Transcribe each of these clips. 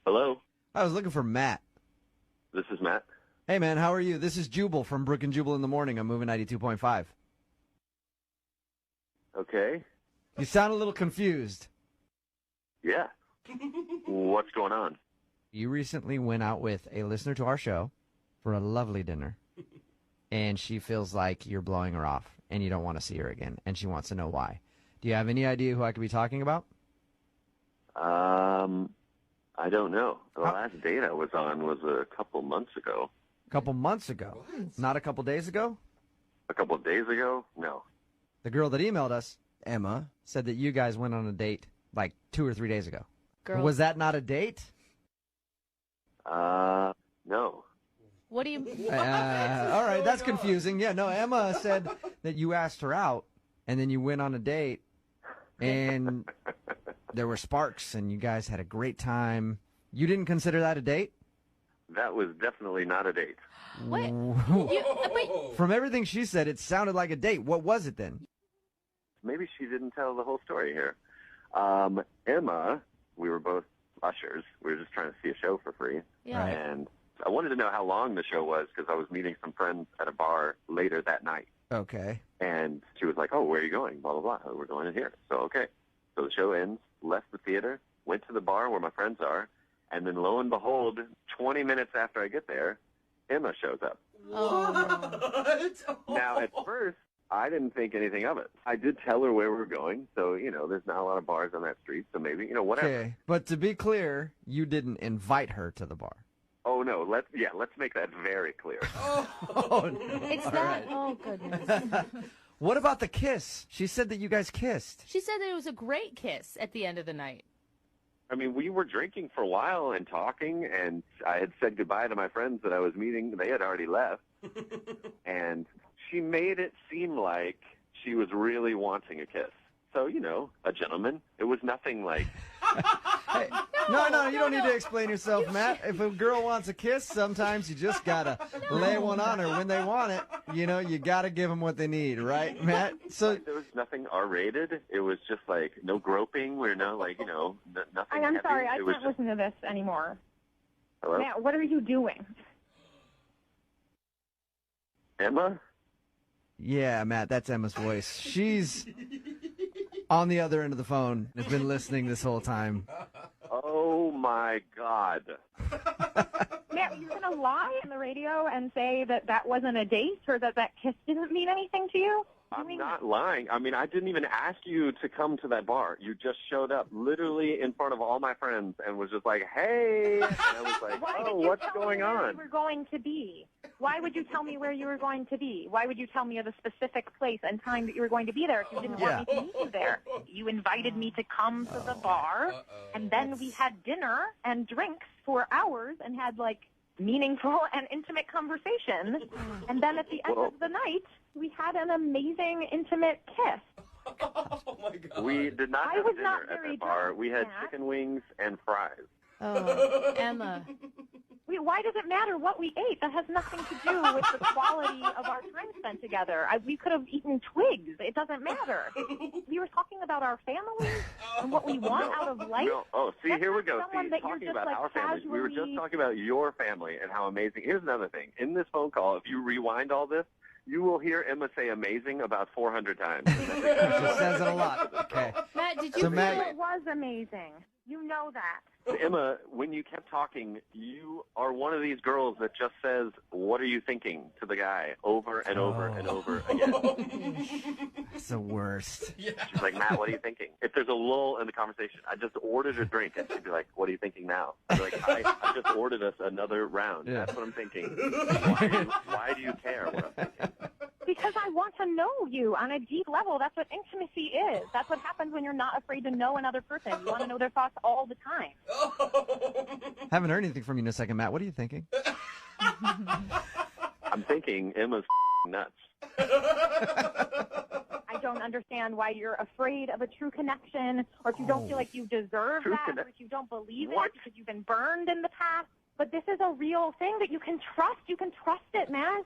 Hello, I was looking for Matt. this is Matt. Hey, man, how are you? This is Jubal from Brook and Jubal in the Morning. I'm moving 92.5. Okay. You sound a little confused. Yeah. What's going on? You recently went out with a listener to our show for a lovely dinner, and she feels like you're blowing her off, and you don't want to see her again, and she wants to know why. Do you have any idea who I could be talking about? I don't know. The last date I was on was a couple months ago. A couple months ago. What? Not a couple days ago? A couple days ago? No. The girl that emailed us, Emma, said that you guys went on a date like 2 or 3 days ago. Girl. Was that not a date? No. What do you... All right, that's confusing. Yeah, no, Emma said that you asked her out, and then you went on a date, and there were sparks, and you guys had a great time. You didn't consider that a date? That was definitely not a date. What? Wait. From everything she said, it sounded like a date. What was it then? Maybe she didn't tell the whole story here. Emma, we were both ushers. We were just trying to see a show for free. Yeah. Right. And I wanted to know how long the show was because I was meeting some friends at a bar later that night. Okay. And she was like, oh, where are you going? Blah, blah, blah. Oh, we're going in here. So, okay. So the show ends, left the theater, went to the bar where my friends are, and then lo and behold, 20 minutes after I get there, Emma shows up. Oh. Now, at first, I didn't think anything of it. I did tell her where we were going, so, there's not a lot of bars on that street, so maybe, whatever. Okay. But to be clear, you didn't invite her to the bar. Oh, no, let's make that very clear. Oh, no. It's All not... right. Oh, goodness. What about the kiss? She said that you guys kissed. She said that it was a great kiss at the end of the night. I mean, we were drinking for a while and talking, and I had said goodbye to my friends that I was meeting. They had already left. And she made it seem like she was really wanting a kiss. So, a gentleman. It was nothing like... Hey, no, you don't need to explain yourself, Matt. If a girl wants a kiss, sometimes you just got to lay one on her when they want it. You got to give them what they need, right, Matt? So there was nothing R-rated. It was just like no groping. We're no nothing I'm heavy. sorry, I It was can't just, listen to this anymore. hello? Matt, what are you doing? Emma? yeah, Matt, that's Emma's voice. She's on the other end of the phone. Has been listening this whole time. Oh, my God. Matt, you're going to lie on the radio and say that that wasn't a date or that that kiss didn't mean anything to you? I'm not lying. I mean, I didn't even ask you to come to that bar. You just showed up literally in front of all my friends and was just like, hey. And I was like, Why oh, did you what's tell going me where on? you were going to be? Why would you tell me where you were going to be? Why would you tell me of the specific place and time that you were going to be there if you didn't want me to meet you there? You invited me to come to the bar, and then we had dinner and drinks for hours and had, meaningful and intimate conversation. And then at the end of the night, we had an amazing, intimate kiss. Oh, my God. We did not I have was dinner not at very that bar. drunk, We had Matt. chicken wings and fries. Oh, Emma. Why does it matter what we ate? That has nothing to do with the quality of our time spent together. We could have eaten twigs. It doesn't matter. We were talking about our families and what we want out of life. No. Oh, see, That's here we not go. someone See, that you're talking just, about our families. We were just casually- talking about your family and how amazing. Here's another thing. In this phone call, if you rewind all this, you will hear Emma say amazing about 400 times. She says it a lot. Okay. Matt, did you So, feel... Matt- It was amazing. You know that. Emma, when you kept talking, you are one of these girls that just says, what are you thinking, to the guy over and over and over again. It's the worst. Yeah. She's like, Matt, what are you thinking? If there's a lull in the conversation, I just ordered a drink, and she'd be like, what are you thinking now? I'd be like, I just ordered us another round. Yeah. That's what I'm thinking. Why do you care what I'm thinking? Because I want to know you on a deep level. That's what intimacy is. That's what happens when you're not afraid to know another person. You want to know their thoughts all the time. Haven't heard anything from you in a second, Matt. What are you thinking? I'm thinking Emma's nuts. I don't understand why you're afraid of a true connection, or if you don't feel like you deserve True that, connect- or if you don't believe What? it because you've been burned in the past. But this is a real thing that you can trust. You can trust it, Matt.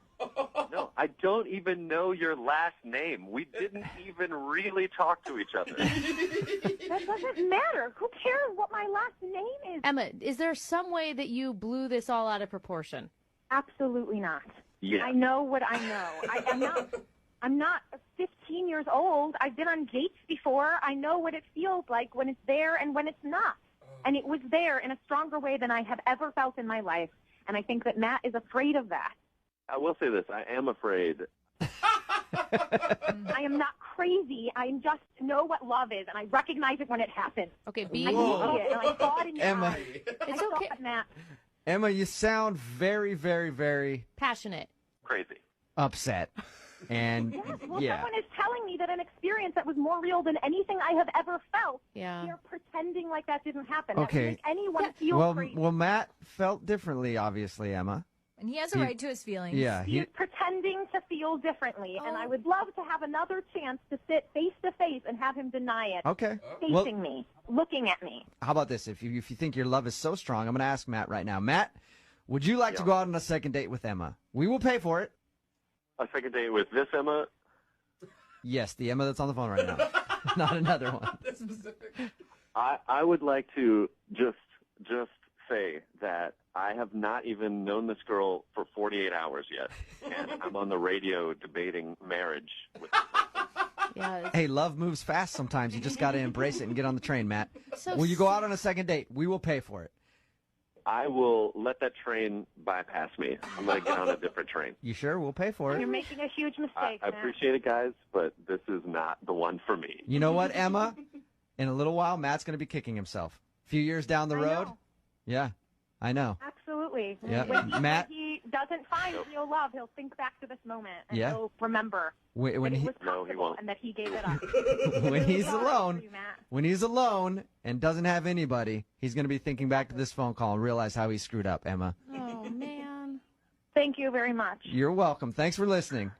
No, I don't even know your last name. We didn't even really talk to each other. That doesn't matter. Who cares what my last name is? Emma, is there some way that you blew this all out of proportion? Absolutely not. Yeah. I know what I know. I'm not 15 years old. I've been on dates before. I know what it feels like when it's there and when it's not. And it was there in a stronger way than I have ever felt in my life. And I think that Matt is afraid of that. I will say this. I am afraid. I am not crazy. I just know what love is, and I recognize it when it happens. Okay, I be see it, and I saw it in your Emma. eyes. It's I saw okay. it, Matt. Emma, you sound very, very, very passionate. Crazy. upset. And Yes, well, yeah. someone is telling me that an experience that was more real than anything I have ever felt. Yeah. You're pretending like that didn't happen. That Okay. would make anyone feel Well, crazy. well, Matt felt differently, obviously, Emma. And he has a right to his feelings. Yeah. He's pretending to feel differently, and I would love to have another chance to sit face to face and have him deny it. Okay. Facing me, looking at me. How about this? If you think your love is so strong, I'm going to ask Matt right now. Matt, would you like to go out on a second date with Emma? We will pay for it. A second date with this Emma? Yes, the Emma that's on the phone right now. Not another one. I would like to just say that I have not even known this girl for 48 hours yet, and I'm on the radio debating marriage with Yeah. Hey, love moves fast sometimes. You just got to embrace it and get on the train, Matt. So Will you go out on a second date? We will pay for it. I will let that train bypass me. I'm going to get on a different train. You sure? We'll pay for You're it. making a huge mistake, I Matt. appreciate it, guys, but this is not the one for me. You know what, Emma? In a little while, Matt's going to be kicking himself. A few years down the I road. know. Yeah, I know. Absolutely. Yeah. When Matt? he doesn't find real love, he'll think back to this moment and Yeah. he'll remember When that it he was No, he possible won't. and that he gave it up. when he's Sorry alone, for you, Matt. when he's alone and doesn't have anybody, he's going to be thinking back to this phone call and realize how he screwed up, Emma. Oh man. Thank you very much. You're welcome. Thanks for listening.